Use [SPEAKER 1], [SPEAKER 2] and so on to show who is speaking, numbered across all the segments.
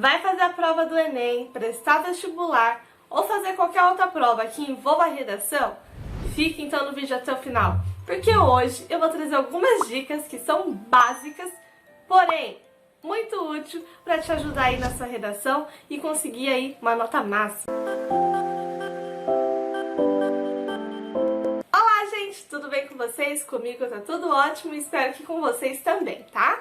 [SPEAKER 1] Vai fazer a prova do Enem, prestar vestibular ou fazer qualquer outra prova que envolva a redação? Fique então no vídeo até o final, porque hoje eu vou trazer algumas dicas que são básicas, porém muito útil para te ajudar aí na sua redação e conseguir aí uma nota máxima. Olá gente, tudo bem com vocês? Comigo tá tudo ótimo e espero que com vocês também, tá?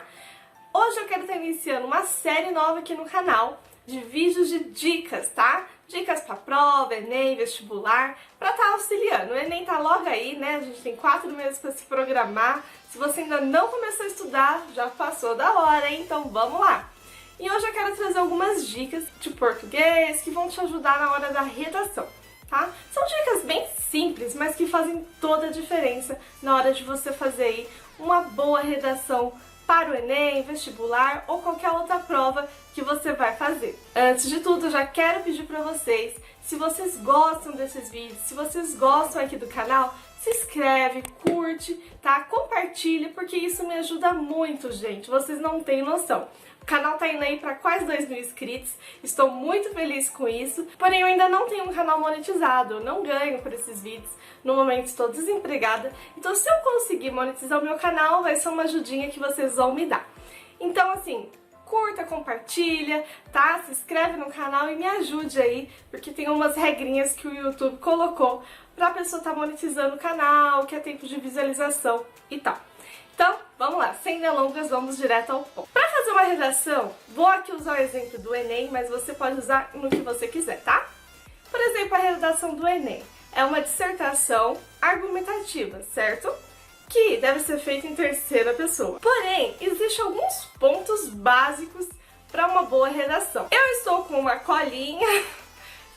[SPEAKER 1] Hoje eu quero estar iniciando uma série nova aqui no canal de vídeos de dicas, tá? Dicas para prova, Enem, vestibular, para estar auxiliando. O Enem tá logo aí, né? A gente tem 4 meses para se programar. Se você ainda não começou a estudar, já passou da hora, hein? Então vamos lá! E hoje eu quero trazer algumas dicas de português que vão te ajudar na hora da redação, tá? São dicas bem simples, mas que fazem toda a diferença na hora de você fazer aí uma boa redação para o Enem, vestibular ou qualquer outra prova que você vai fazer. Antes de tudo, eu já quero pedir para vocês, se vocês gostam desses vídeos, se vocês gostam aqui do canal, se inscreve, curte, tá? Compartilha, porque isso me ajuda muito, gente. Vocês não têm noção. O canal tá indo aí para quase 2.000 inscritos, estou muito feliz com isso, porém eu ainda não tenho um canal monetizado, eu não ganho por esses vídeos, no momento estou desempregada, então se eu conseguir monetizar o meu canal, vai ser uma ajudinha que vocês vão me dar. Então assim, curta, compartilha, tá? Se inscreve no canal e me ajude aí, porque tem umas regrinhas que o YouTube colocou pra pessoa estar monetizando o canal, que é tempo de visualização e tal. Então, vamos lá, sem delongas, vamos direto ao ponto. Para fazer uma redação, vou aqui usar o exemplo do Enem, mas você pode usar no que você quiser, tá? Por exemplo, a redação do Enem é uma dissertação argumentativa, certo? Que deve ser feita em terceira pessoa. Porém, existem alguns pontos básicos para uma boa redação. Eu estou com uma colinha.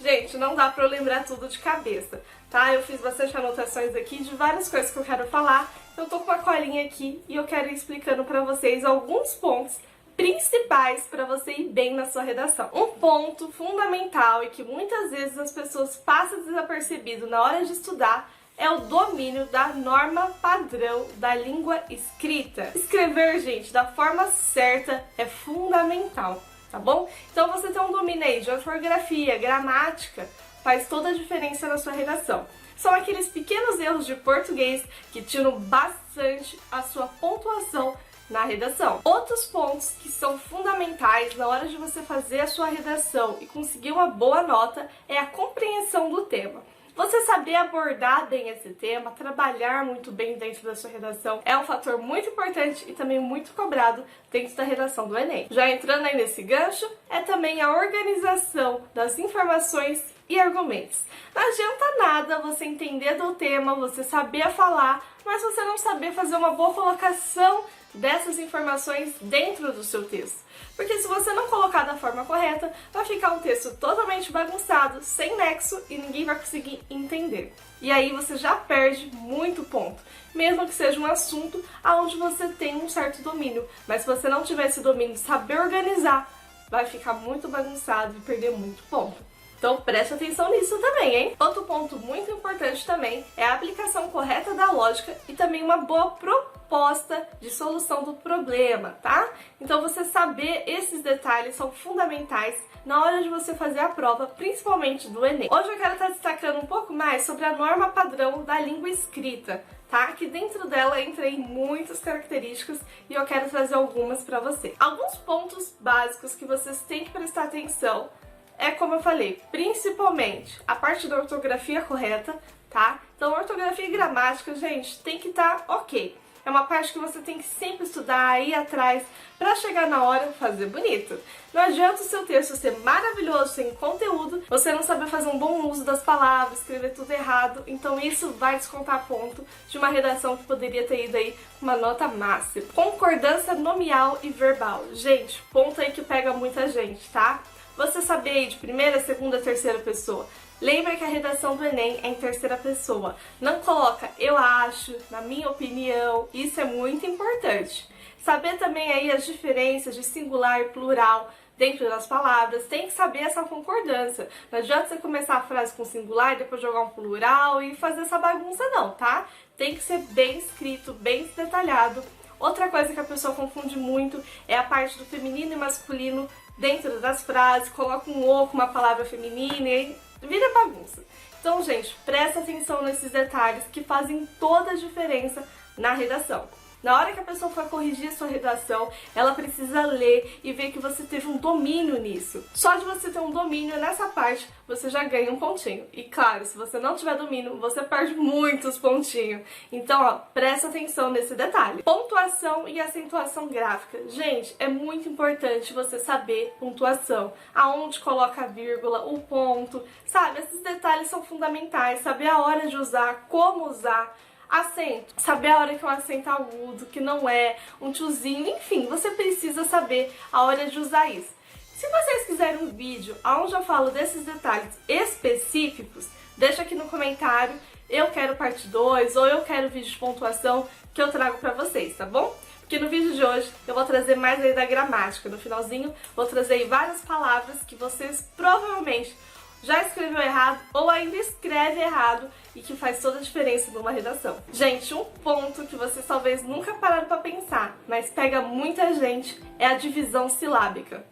[SPEAKER 1] Gente, não dá pra eu lembrar tudo de cabeça, tá? Eu fiz bastante anotações aqui de várias coisas que eu quero falar. Eu tô com uma colinha aqui e eu quero ir explicando pra vocês alguns pontos principais para você ir bem na sua redação. Um ponto fundamental e que muitas vezes as pessoas passam desapercebido na hora de estudar é o domínio da norma padrão da língua escrita. Escrever, gente, da forma certa é fundamental, tá bom? Então você ter um domínio aí de ortografia, gramática, faz toda a diferença na sua redação. São aqueles pequenos erros de português que tiram bastante a sua pontuação na redação. Outros pontos que são fundamentais na hora de você fazer a sua redação e conseguir uma boa nota é a compreensão do tema. Você saber abordar bem esse tema, trabalhar muito bem dentro da sua redação é um fator muito importante e também muito cobrado dentro da redação do Enem. Já entrando aí nesse gancho, é também a organização das informações e argumentos. Não adianta nada você entender do tema, você saber falar, mas você não saber fazer uma boa colocação dessas informações dentro do seu texto. Porque se você não colocar da forma correta, vai ficar um texto totalmente bagunçado, sem nexo e ninguém vai conseguir entender. E aí você já perde muito ponto, mesmo que seja um assunto onde você tem um certo domínio. Mas se você não tiver esse domínio de saber organizar, vai ficar muito bagunçado e perder muito ponto. Então preste atenção nisso também, hein? Outro ponto muito importante também é a aplicação correta da lógica e também uma boa proposta de solução do problema, tá? Então você saber esses detalhes são fundamentais na hora de você fazer a prova, principalmente do Enem. Hoje eu quero estar destacando um pouco mais sobre a norma padrão da língua escrita, tá? Que dentro dela entra em muitas características e eu quero trazer algumas para você. Alguns pontos básicos que vocês têm que prestar atenção é, como eu falei, principalmente a parte da ortografia correta, tá? Então, ortografia e gramática, gente, tem que estar ok. É uma parte que você tem que sempre estudar, ir atrás, pra chegar na hora fazer bonito. Não adianta o seu texto ser maravilhoso, sem conteúdo, você não saber fazer um bom uso das palavras, escrever tudo errado, então isso vai descontar ponto de uma redação que poderia ter ido aí com uma nota máxima. Concordância nominal e verbal. Gente, ponto aí que pega muita gente, tá? Você saber aí de primeira, segunda, terceira pessoa. Lembra que a redação do Enem é em terceira pessoa. Não coloca eu acho, na minha opinião, isso é muito importante. Saber também aí as diferenças de singular e plural dentro das palavras, tem que saber essa concordância. Não adianta você começar a frase com singular e depois jogar um plural e fazer essa bagunça não, tá? Tem que ser bem escrito, bem detalhado. Outra coisa que a pessoa confunde muito é a parte do feminino e masculino dentro das frases, coloca um o com uma palavra feminina e aí vira bagunça. Então, gente, presta atenção nesses detalhes que fazem toda a diferença na redação. Na hora que a pessoa for corrigir sua redação, ela precisa ler e ver que você teve um domínio nisso. Só de você ter um domínio nessa parte, você já ganha um pontinho. E claro, se você não tiver domínio, você perde muitos pontinhos. Então, ó, presta atenção nesse detalhe. Pontuação e acentuação gráfica. Gente, é muito importante você saber pontuação. Aonde coloca a vírgula, o ponto, sabe? Esses detalhes são fundamentais. Saber a hora de usar, como usar. Acento, saber a hora que é um acento agudo, que não é, um tiozinho, enfim, você precisa saber a hora de usar isso. Se vocês quiserem um vídeo onde eu falo desses detalhes específicos, deixa aqui no comentário, eu quero parte 2 ou eu quero vídeo de pontuação que eu trago pra vocês, tá bom? Porque no vídeo de hoje eu vou trazer mais aí da gramática, no finalzinho vou trazer aí várias palavras que vocês provavelmente já escreveu errado ou ainda escreve errado e que faz toda a diferença numa redação. Gente, um ponto que vocês talvez nunca pararam pra pensar, mas pega muita gente, é a divisão silábica.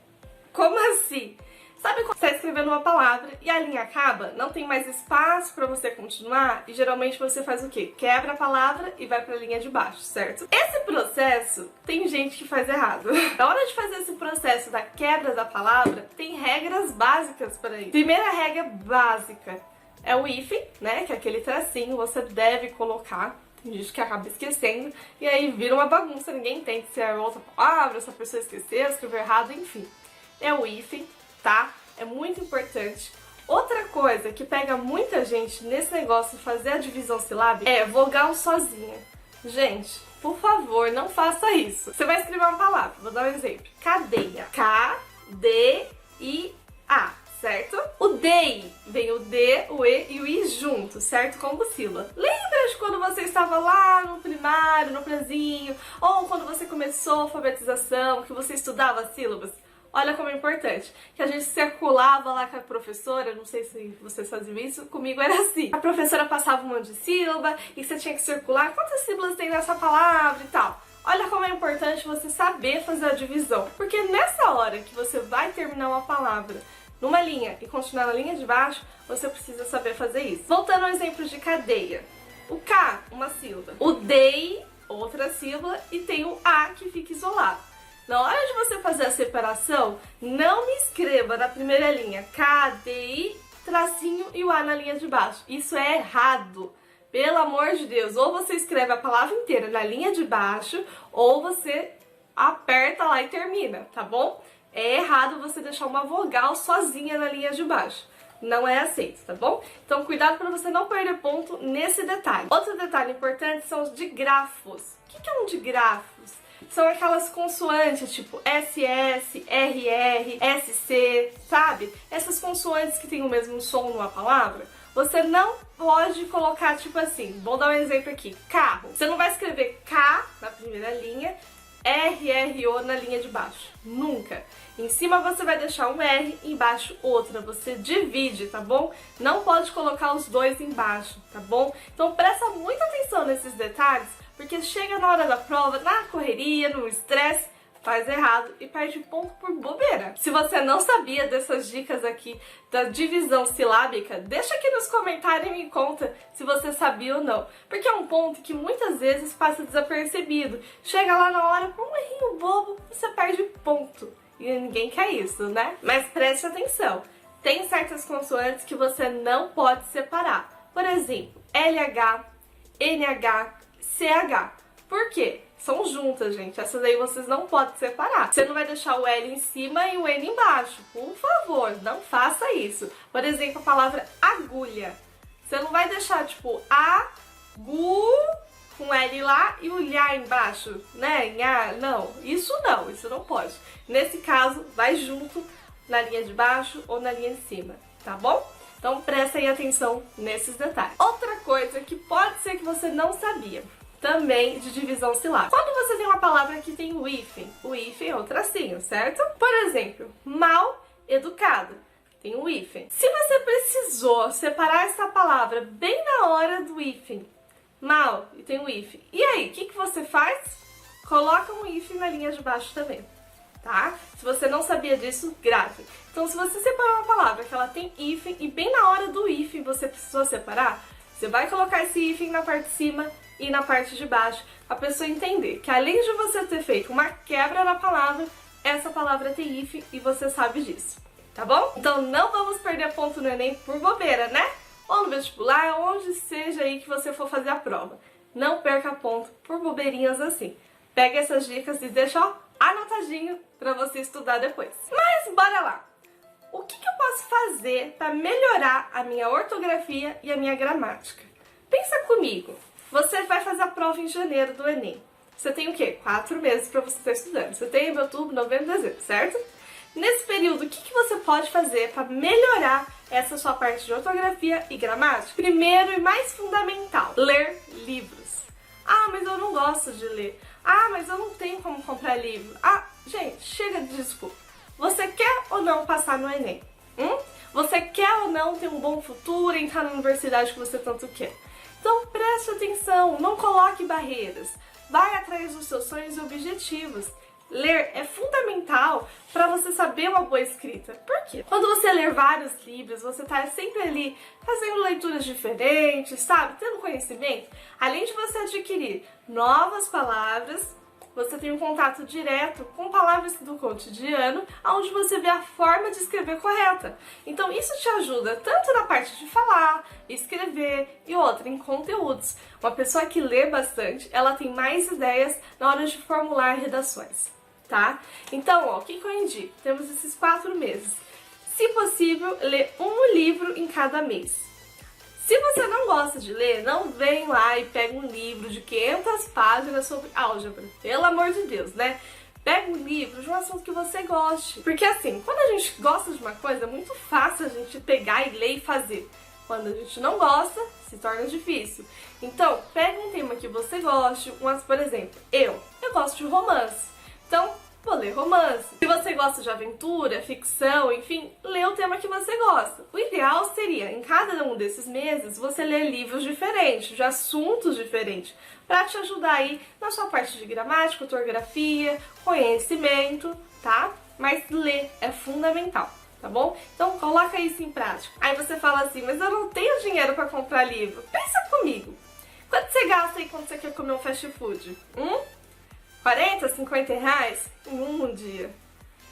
[SPEAKER 1] Como assim? Sabe quando você está escrevendo uma palavra e a linha acaba, não tem mais espaço para você continuar e geralmente você faz o quê? Quebra a palavra e vai para a linha de baixo, certo? Esse processo tem gente que faz errado. Na hora de fazer esse processo da quebra da palavra, tem regras básicas para isso. Primeira regra básica é o hífen, né? Que é aquele tracinho, você deve colocar. Tem gente que acaba esquecendo e aí vira uma bagunça, ninguém entende se é outra palavra, se a pessoa esqueceu, escreveu errado, enfim. É o hífen, tá? É muito importante. Outra coisa que pega muita gente nesse negócio de fazer a divisão silábica é vogal sozinha. Gente, por favor, não faça isso. Você vai escrever uma palavra, vou dar um exemplo. Cadeia. K-D-I-A, certo? O DEI, vem o D, o E e o I junto, certo? Como sílaba. Lembra de quando você estava lá no primário, no prezinho, ou quando você começou a alfabetização, que você estudava sílabas? Olha como é importante, que a gente circulava lá com a professora, não sei se vocês faziam isso, comigo era assim. A professora passava um monte de sílaba e você tinha que circular quantas sílabas tem nessa palavra e tal. Olha como é importante você saber fazer a divisão, porque nessa hora que você vai terminar uma palavra numa linha e continuar na linha de baixo, você precisa saber fazer isso. Voltando ao exemplo de cadeia. O K, uma sílaba. O DEI, outra sílaba, e tem o A que fica isolado. Na hora de você fazer a separação, não me escreva na primeira linha K, D, I, tracinho e o A na linha de baixo. Isso é errado. Pelo amor de Deus, ou você escreve a palavra inteira na linha de baixo, ou você aperta lá e termina, tá bom? É errado você deixar uma vogal sozinha na linha de baixo. Não é aceito, tá bom? Então cuidado para você não perder ponto nesse detalhe. Outro detalhe importante são os digrafos. O que é um digrafos? São aquelas consoantes tipo SS, RR, SC, sabe? Essas consoantes que têm o mesmo som numa palavra. Você não pode colocar tipo assim, vou dar um exemplo aqui, carro. Você não vai escrever K na primeira linha, RRO na linha de baixo. Nunca. Em cima você vai deixar um R, embaixo outra. Você divide, tá bom? Não pode colocar os dois embaixo, tá bom? Então presta muita atenção nesses detalhes, porque chega na hora da prova, na correria, no estresse, faz errado e perde ponto por bobeira. Se você não sabia dessas dicas aqui da divisão silábica, deixa aqui nos comentários e me conta se você sabia ou não. Porque é um ponto que muitas vezes passa desapercebido. Chega lá na hora, por um errinho bobo, você perde ponto. E ninguém quer isso, né? Mas preste atenção. Tem certas consoantes que você não pode separar. Por exemplo, LH, NH, CH. Por quê? São juntas, gente. Essas aí vocês não podem separar. Você não vai deixar o L em cima e o N embaixo. Por favor, não faça isso. Por exemplo, a palavra agulha. Você não vai deixar, tipo, agu com L lá e o lhá embaixo, né? Nha, não. Isso não pode. Nesse caso, vai junto na linha de baixo ou na linha de cima, tá bom? Então prestem atenção nesses detalhes. Outra coisa que pode ser que você não sabia, também de divisão silábica. Quando você tem uma palavra que tem o hífen é o tracinho, certo? Por exemplo, mal educado, tem o hífen. Se você precisou separar essa palavra bem na hora do hífen, mal, e tem o hífen, e aí, o que você faz? Coloca um hífen na linha de baixo também. tá? Se você não sabia disso, grave. Então, se você separar uma palavra que ela tem hífen e bem na hora do hífen você precisou separar, você vai colocar esse hífen na parte de cima e na parte de baixo, a pessoa entender que além de você ter feito uma quebra na palavra, essa palavra tem hífen e você sabe disso, tá bom? Então não vamos perder ponto no Enem por bobeira, né? Ou no vestibular, onde seja aí que você for fazer a prova. Não perca ponto por bobeirinhas assim. Pega essas dicas e deixa, ó, anotadinho pra você estudar depois. Mas bora lá! O que eu posso fazer para melhorar a minha ortografia e a minha gramática? Pensa comigo, você vai fazer a prova em janeiro do Enem. Você tem o quê? 4 meses para você estar estudando. Setembro, outubro, novembro, dezembro, certo? Nesse período, o que você pode fazer para melhorar essa sua parte de ortografia e gramática? Primeiro e mais fundamental, ler livros. Ah, mas eu não gosto de ler. Ah, mas eu não tenho como comprar livro. Ah, gente, chega de desculpa. Você quer ou não passar no Enem? Você quer ou não ter um bom futuro, entrar na universidade que você tanto quer? Então preste atenção, não coloque barreiras. Vai atrás dos seus sonhos e objetivos. Ler é fundamental para você saber uma boa escrita. Por quê? Quando você ler vários livros, você está sempre ali fazendo leituras diferentes, sabe? Tendo conhecimento. Além de você adquirir novas palavras, você tem um contato direto com palavras do cotidiano, onde você vê a forma de escrever correta. Então isso te ajuda tanto na parte de falar, escrever e outra, em conteúdos. Uma pessoa que lê bastante, ela tem mais ideias na hora de formular redações, tá? Então, ó, o que eu indico? Temos esses 4 meses. Se possível, ler um livro em cada mês. Se você não gosta de ler, não vem lá e pega um livro de 500 páginas sobre álgebra. Pelo amor de Deus, né? Pega um livro de um assunto que você goste. Porque assim, quando a gente gosta de uma coisa, é muito fácil a gente pegar e ler e fazer. Quando a gente não gosta, se torna difícil. Então, pega um tema que você goste. Por exemplo, eu gosto de romance. Então, vou ler romance. Se você gosta de aventura, ficção, enfim, lê o tema que você gosta. O ideal seria, em cada um desses meses, você ler livros diferentes, de assuntos diferentes, para te ajudar aí na sua parte de gramática, ortografia, conhecimento, tá? Mas ler é fundamental, tá bom? Então coloca isso em prática. Aí você fala assim, mas eu não tenho dinheiro para comprar livro. Pensa comigo. Quanto você gasta aí quando você quer comer um fast food? 40, 50 reais em um dia.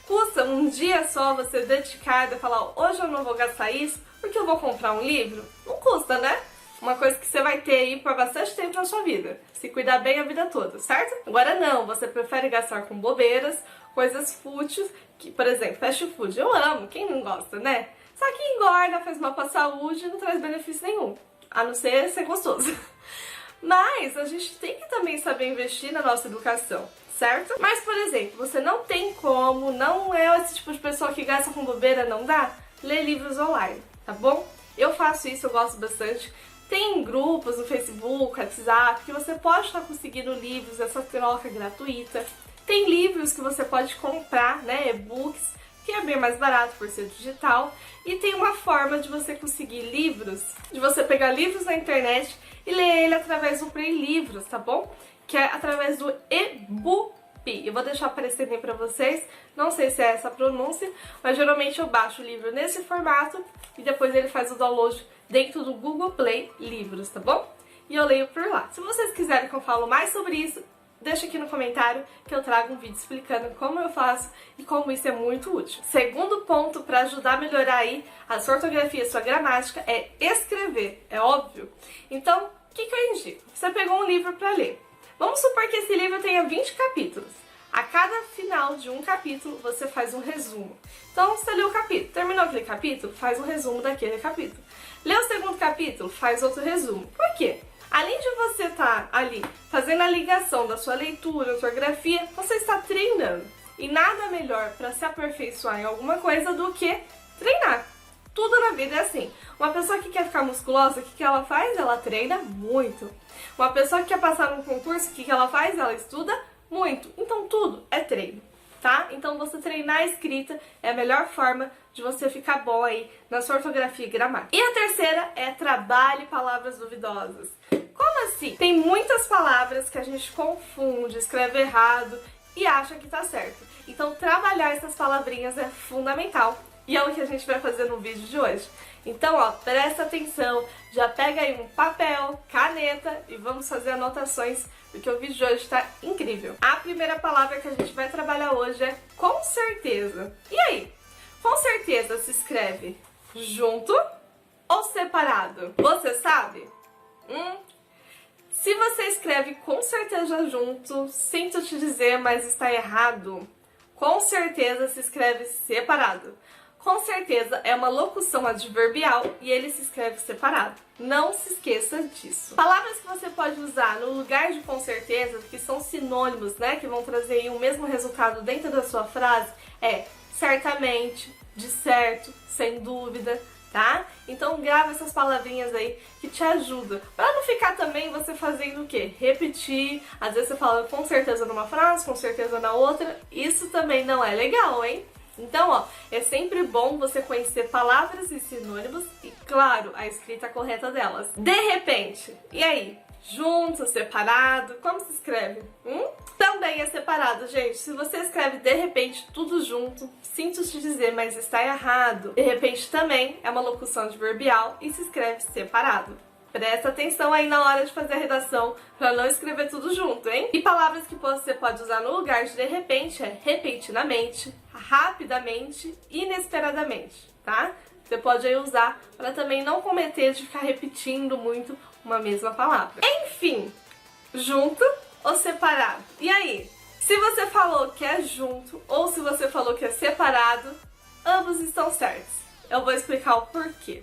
[SPEAKER 1] Custa um dia só você dedicado a falar, hoje eu não vou gastar isso porque eu vou comprar um livro? Não custa, né? Uma coisa que você vai ter aí por bastante tempo na sua vida. Se cuidar bem a vida toda, certo? Agora não, você prefere gastar com bobeiras, coisas fúteis, que, por exemplo, fast food. Eu amo, quem não gosta, né? Só que engorda, faz mal pra saúde e não traz benefício nenhum. A não ser gostoso. Mas a gente tem que também saber investir na nossa educação, certo? Mas, por exemplo, você não tem como, não é esse tipo de pessoa que gasta com bobeira, não dá? Lê livros online, tá bom? Eu faço isso, eu gosto bastante. Tem grupos no Facebook, WhatsApp, que você pode estar conseguindo livros, essa troca gratuita. Tem livros que você pode comprar, né, e-books, que é bem mais barato por ser digital. E tem uma forma de você conseguir livros, de você pegar livros na internet e ler ele através do Play Livros, tá bom? Que é através do e-book. Eu vou deixar aparecendo aí pra vocês, não sei se é essa a pronúncia, mas geralmente eu baixo o livro nesse formato e depois ele faz o download dentro do Google Play Livros, tá bom? E eu leio por lá. Se vocês quiserem que eu falo mais sobre isso, deixa aqui no comentário que eu trago um vídeo explicando como eu faço e como isso é muito útil. Segundo ponto para ajudar a melhorar aí a sua ortografia e a sua gramática é escrever, é óbvio. Então, o que eu indico? Você pegou um livro para ler. Vamos supor que esse livro tenha 20 capítulos. A cada final de um capítulo, você faz um resumo. Então, você leu o capítulo, terminou aquele capítulo, faz um resumo daquele capítulo. Leu o segundo capítulo, faz outro resumo. Por quê? Além de você estar ali fazendo a ligação da sua leitura, ortografia, você está treinando. E nada melhor para se aperfeiçoar em alguma coisa do que treinar. Tudo na vida é assim. Uma pessoa que quer ficar musculosa, o que ela faz? Ela treina muito. Uma pessoa que quer passar num concurso, o que ela faz? Ela estuda muito. Então tudo é treino, tá? Então você treinar a escrita é a melhor forma de você ficar bom aí na sua ortografia e gramática. E a terceira é trabalhe palavras duvidosas. Como assim? Tem muitas palavras que a gente confunde, escreve errado e acha que tá certo. Então trabalhar essas palavrinhas é fundamental e é o que a gente vai fazer no vídeo de hoje. Então, ó, presta atenção, já pega aí um papel, caneta e vamos fazer anotações, porque o vídeo de hoje tá incrível. A primeira palavra que a gente vai trabalhar hoje é com certeza. E aí? Com certeza se escreve junto ou separado? Você sabe? Se você escreve com certeza junto, sinto te dizer, mas está errado. Com certeza se escreve separado. Com certeza é uma locução adverbial e ele se escreve separado. Não se esqueça disso. Palavras que você pode usar no lugar de com certeza, que são sinônimos, né, que vão trazer aí o mesmo resultado dentro da sua frase, é certamente, de certo, sem dúvida, tá? Então grava essas palavrinhas aí que te ajudam. Pra não ficar também você fazendo o quê? Repetir. Às vezes você fala com certeza numa frase, com certeza na outra. Isso também não é legal, hein? Então, ó, é sempre bom você conhecer palavras e sinônimos e, claro, a escrita correta delas. De repente. E aí? Junto, separado? Como se escreve? Também é separado, gente. Se você escreve de repente tudo junto, sinto te dizer, mas está errado. De repente também é uma locução adverbial e se escreve separado. Presta atenção aí na hora de fazer a redação para não escrever tudo junto, hein? E palavras que você pode usar no lugar de repente é repentinamente, rapidamente, inesperadamente, tá? Você pode aí usar para também não cometer de ficar repetindo muito uma mesma palavra. Enfim, junto ou separado? E aí? Se você falou que é junto ou se você falou que é separado, ambos estão certos. Eu vou explicar o porquê.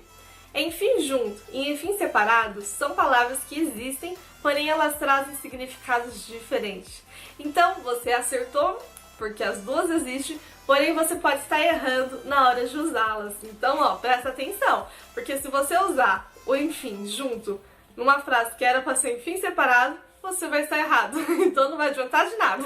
[SPEAKER 1] Enfim junto e enfim separado são palavras que existem, porém elas trazem significados diferentes. Então você acertou porque as duas existem, porém você pode estar errando na hora de usá-las. Então, ó, presta atenção, porque se você usar o enfim junto numa frase que era para ser enfim separado, você vai estar errado. Então não vai adiantar de nada.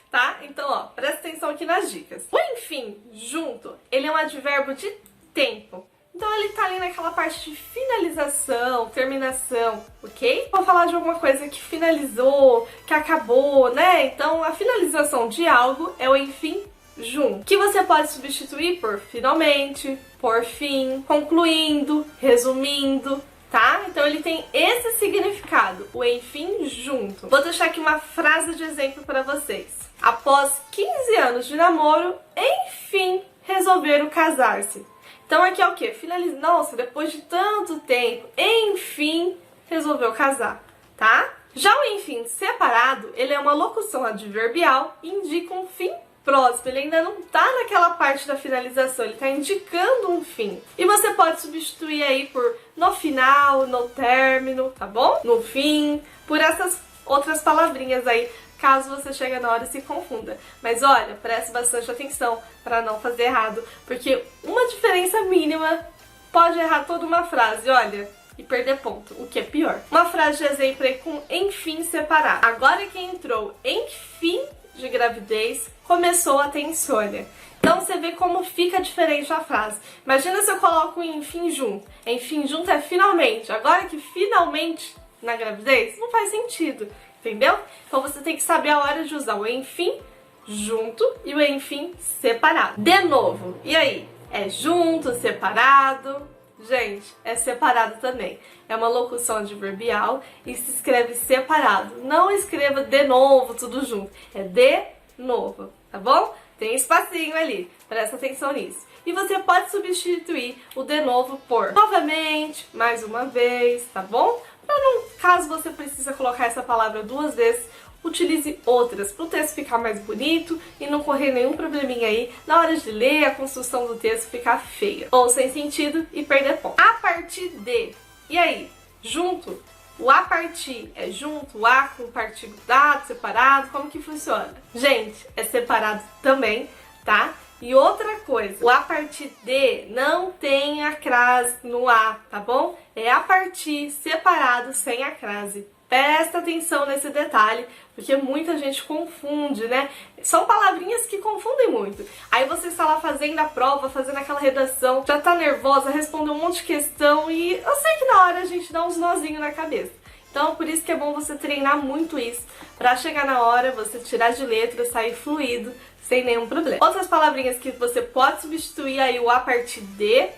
[SPEAKER 1] Tá? Então, ó, presta atenção aqui nas dicas. O enfim junto, ele é um advérbio de tempo. Então ele tá ali naquela parte de finalização, terminação, ok? Vou falar de alguma coisa que finalizou, que acabou, né? Então a finalização de algo é o enfim junto, que você pode substituir por finalmente, por fim, concluindo, resumindo, tá? Então ele tem esse significado, o enfim junto. Vou deixar aqui uma frase de exemplo para vocês. Após 15 anos de namoro, enfim resolveram casar-se. Então aqui é o que? Finaliza. Nossa, depois de tanto tempo, enfim, resolveu casar, tá? Já o enfim separado, ele é uma locução adverbial e indica um fim próximo. Ele ainda não tá naquela parte da finalização, ele tá indicando um fim. E você pode substituir aí por no final, no término, tá bom? No fim, por essas outras palavrinhas aí, caso você chegue na hora e se confunda. Mas olha, preste bastante atenção para não fazer errado, porque uma diferença mínima pode errar toda uma frase, olha, e perder ponto, o que é pior. Uma frase de exemplo aí com enfim separado. Agora que entrou enfim de gravidez, começou a ter insônia. Então você vê como fica diferente a frase. Imagina se eu coloco enfim junto. Enfim junto é finalmente. Agora que finalmente na gravidez, não faz sentido. Entendeu? Então você tem que saber a hora de usar o enfim junto e o enfim separado. De novo, e aí? É junto, separado? Gente, é separado também. É uma locução adverbial e se escreve separado. Não escreva de novo tudo junto. É de novo, tá bom? Tem espacinho ali, presta atenção nisso. E você pode substituir o de novo por novamente, mais uma vez, tá bom? Para não, caso você precisa colocar essa palavra duas vezes, utilize outras para o texto ficar mais bonito e não correr nenhum probleminha aí na hora de ler, a construção do texto ficar feia ou sem sentido e perder ponto. A partir de. E aí? Junto? O a partir é junto, o a com partido dado, separado, como que funciona? Gente, é separado também, tá? E outra coisa, o a partir de não tem a crase no a, tá bom? É a partir separado sem a crase. Presta atenção nesse detalhe, porque muita gente confunde, né? São palavrinhas que confundem muito. Aí você está lá fazendo a prova, fazendo aquela redação, já tá nervosa, respondeu um monte de questão e eu sei que na hora a gente dá uns nozinhos na cabeça. Então, por isso que é bom você treinar muito isso, pra chegar na hora, você tirar de letra, sair fluido, sem nenhum problema. Outras palavrinhas que você pode substituir aí o a partir de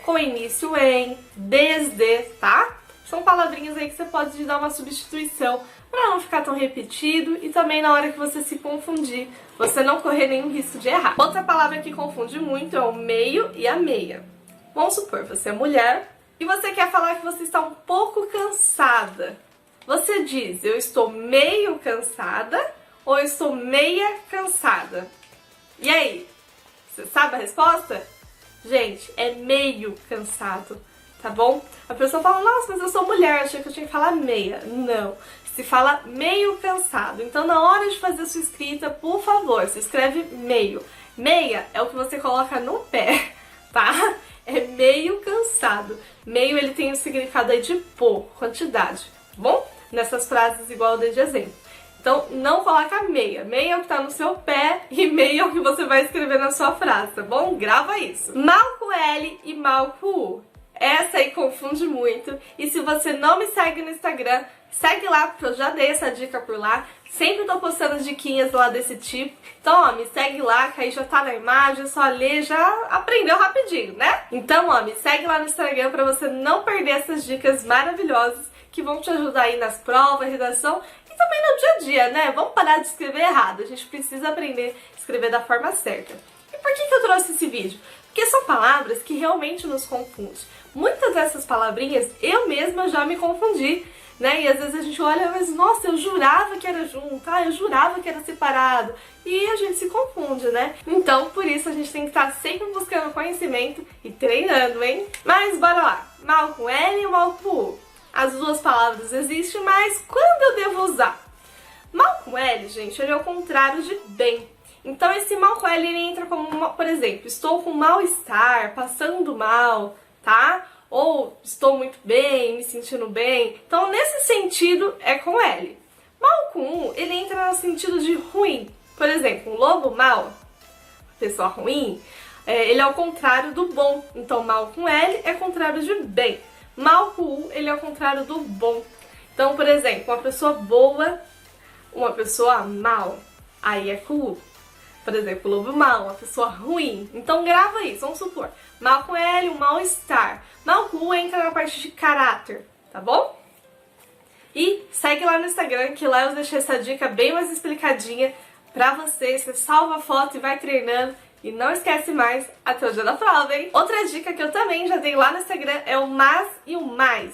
[SPEAKER 1] com início em, desde, tá? São palavrinhas aí que você pode dar uma substituição para não ficar tão repetido e também na hora que você se confundir, você não correr nenhum risco de errar. Outra palavra que confunde muito é o meio e a meia. Vamos supor, você é mulher e você quer falar que você está um pouco cansada. Você diz, eu estou meio cansada ou eu estou meia cansada? E aí? Você sabe a resposta? Gente, é meio cansado, tá bom? A pessoa fala, nossa, mas eu sou mulher, achei que eu tinha que falar meia. Não, se fala meio cansado. Então, na hora de fazer a sua escrita, por favor, se escreve meio. Meia é o que você coloca no pé, tá? É meio cansado. Meio, ele tem o significado aí de pouco, quantidade, tá bom? Nessas frases igual eu dei de exemplo. Então, não coloca meia. Meia é o que tá no seu pé e meia é o que você vai escrever na sua frase, tá bom? Grava isso. Mal com L e mal com U. Essa aí confunde muito. E se você não me segue no Instagram, segue lá, porque eu já dei essa dica por lá. Sempre tô postando diquinhas lá desse tipo. Então, ó, me segue lá, que aí já tá na imagem, só ler, já aprendeu rapidinho, né? Então, ó, me segue lá no Instagram pra você não perder essas dicas maravilhosas que vão te ajudar aí nas provas, redação e também no dia a dia, né? Vamos parar de escrever errado, a gente precisa aprender a escrever da forma certa. E por que eu trouxe esse vídeo? Porque são palavras que realmente nos confundem. Muitas dessas palavrinhas eu mesma já me confundi, né? E às vezes a gente olha, mas nossa, eu jurava que era junto, eu jurava que era separado. E a gente se confunde, né? Então, por isso a gente tem que estar sempre buscando conhecimento e treinando, hein? Mas bora lá! Mal com L e mal com U. As duas palavras existem, mas quando eu devo usar? Mal com L, gente, ele é o contrário de bem. Então esse mal com L, ele entra como, por exemplo, estou com mal-estar, passando mal, tá? Ou estou muito bem, me sentindo bem. Então nesse sentido é com L. Mal com U, ele entra no sentido de ruim. Por exemplo, um lobo mau, pessoa ruim, ele é o contrário do bom. Então mal com L é contrário de bem. Mal com U, ele é o contrário do bom. Então, por exemplo, uma pessoa boa, uma pessoa mal, aí é com U. Por exemplo, lobo mau, uma pessoa ruim. Então grava isso, vamos supor. Mal com L, um mal-estar. Mal com U entra na parte de caráter, tá bom? E segue lá no Instagram, que lá eu deixei essa dica bem mais explicadinha pra vocês. Você salva a foto e vai treinando. E não esquece mais até o dia da prova, hein? Outra dica que eu também já dei lá no Instagram é o mas e o mais,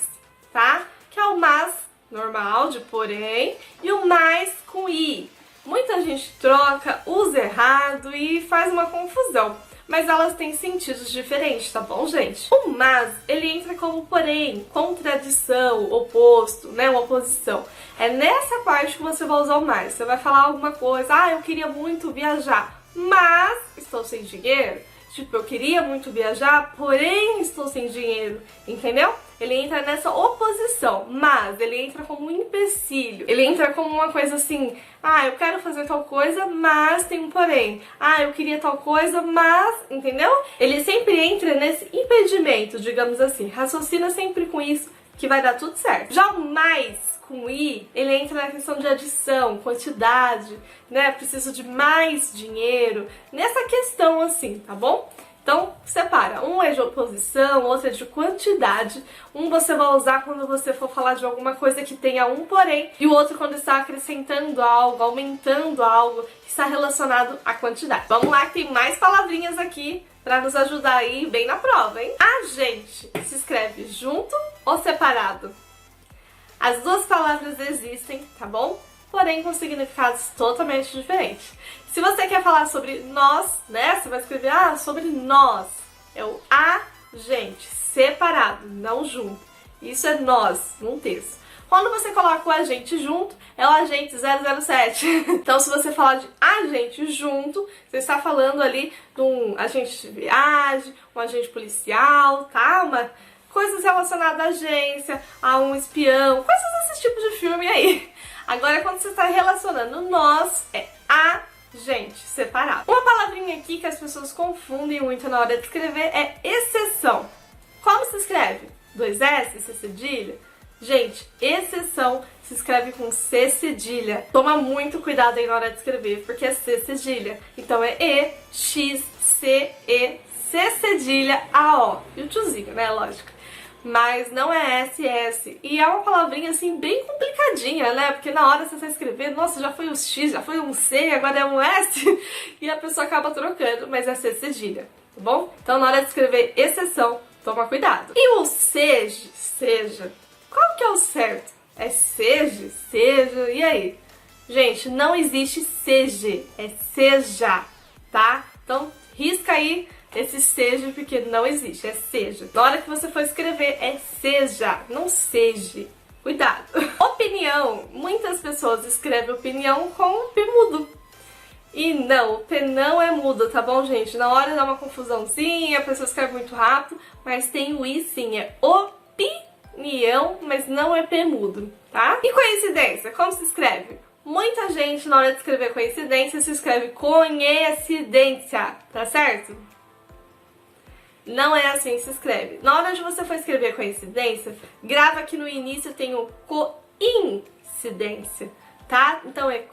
[SPEAKER 1] tá? Que é o mas normal, de porém, e o mais com i. Muita gente troca, usa errado e faz uma confusão. Mas elas têm sentidos diferentes, tá bom, gente? O mas, ele entra como porém, contradição, oposto, né? Uma oposição. É nessa parte que você vai usar o mais. Você vai falar alguma coisa, eu queria muito viajar, mas estou sem dinheiro. Tipo, eu queria muito viajar, porém estou sem dinheiro, entendeu? Ele entra nessa oposição, mas ele entra como um empecilho. Ele entra como uma coisa assim, eu quero fazer tal coisa, mas tem um porém. Eu queria tal coisa, mas, entendeu? Ele sempre entra nesse impedimento, digamos assim. Raciocina sempre com isso, que vai dar tudo certo. Já o mais com i, ele entra na questão de adição, quantidade, né? Preciso de mais dinheiro, nessa questão assim, tá bom? Então, separa. Um é de oposição, outro é de quantidade. Um você vai usar quando você for falar de alguma coisa que tenha um porém, e o outro quando está acrescentando algo, aumentando algo que está relacionado à quantidade. Vamos lá que tem mais palavrinhas aqui para nos ajudar aí bem na prova, hein? Agente se escreve junto ou separado? As duas palavras existem, tá bom? Porém com significados totalmente diferentes. Se você quer falar sobre nós, né? Você vai escrever, sobre nós. É o agente, separado, não junto. Isso é nós, num texto. Quando você coloca o agente junto, é o agente 007. Então, se você falar de agente junto, você está falando ali de um agente de viagem, um agente policial, tá? Coisas relacionadas à agência, a um espião, coisas desse tipo de filme aí. Agora, quando você está relacionando nós, é agente, separado. Uma palavrinha aqui que as pessoas confundem muito na hora de escrever é exceção. Como se escreve? 2 S, C cedilha?
[SPEAKER 2] Gente, exceção se escreve com C cedilha. Toma muito cuidado aí na hora de escrever, porque é C cedilha. Então é E, X, C, E, C cedilha, A, O. E o tiozinho, né? Lógico. Mas não é S, S. E é uma palavrinha assim bem complicadinha, né? Porque na hora você vai escrever, nossa, já foi um X, já foi um C, agora é um S. E a pessoa acaba trocando, mas é C cedilha, tá bom? Então na hora de escrever exceção, toma cuidado. E o seja, qual que é o certo? É seja, seja, e aí? Gente, não existe seja, é seja, tá? Então risca aí esse seja porque não existe, é seja. Na hora que você for escrever é seja, não seja. Cuidado. Opinião. Muitas pessoas escrevem opinião com o P mudo. E não, o P não é mudo, tá bom, gente? Na hora dá uma confusãozinha, a pessoa escreve muito rápido, mas tem o I sim, é opinião, mas não é P mudo, tá? E coincidência, como se escreve? Muita gente na hora de escrever coincidência se escreve conhecência, tá certo? Não é assim que se escreve. Na hora de você for escrever coincidência, grava que no início tem o coincidência, tá? Então é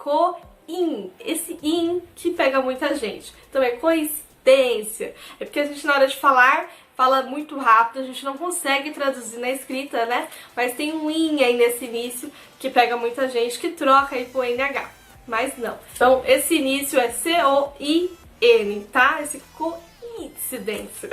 [SPEAKER 2] esse in que pega muita gente. Então é coincidência. É porque a gente na hora de falar, fala muito rápido, a gente não consegue traduzir na escrita, né? Mas tem um in aí nesse início que pega muita gente, que troca aí pro NH. Mas não. Então esse início é C-O-I-N, tá? Esse coincidência.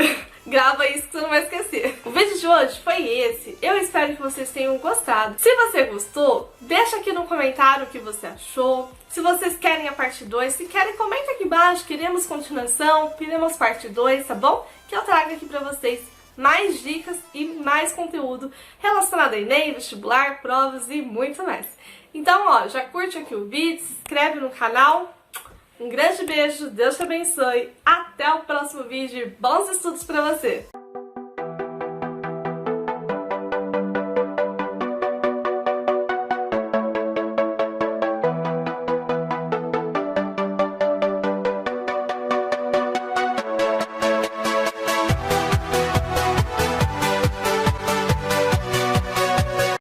[SPEAKER 2] Grava isso que você não vai esquecer. O vídeo de hoje foi esse. Eu espero que vocês tenham gostado. Se você gostou, deixa aqui no comentário o que você achou. Se vocês querem a parte 2, se querem, comenta aqui embaixo. Queremos continuação, queremos parte 2, tá bom? Que eu trago aqui pra vocês mais dicas e mais conteúdo relacionado a Enem, vestibular, provas e muito mais. Então, ó, já curte aqui o vídeo, se inscreve no canal. Um grande beijo, Deus te abençoe, até o próximo vídeo e bons estudos pra você!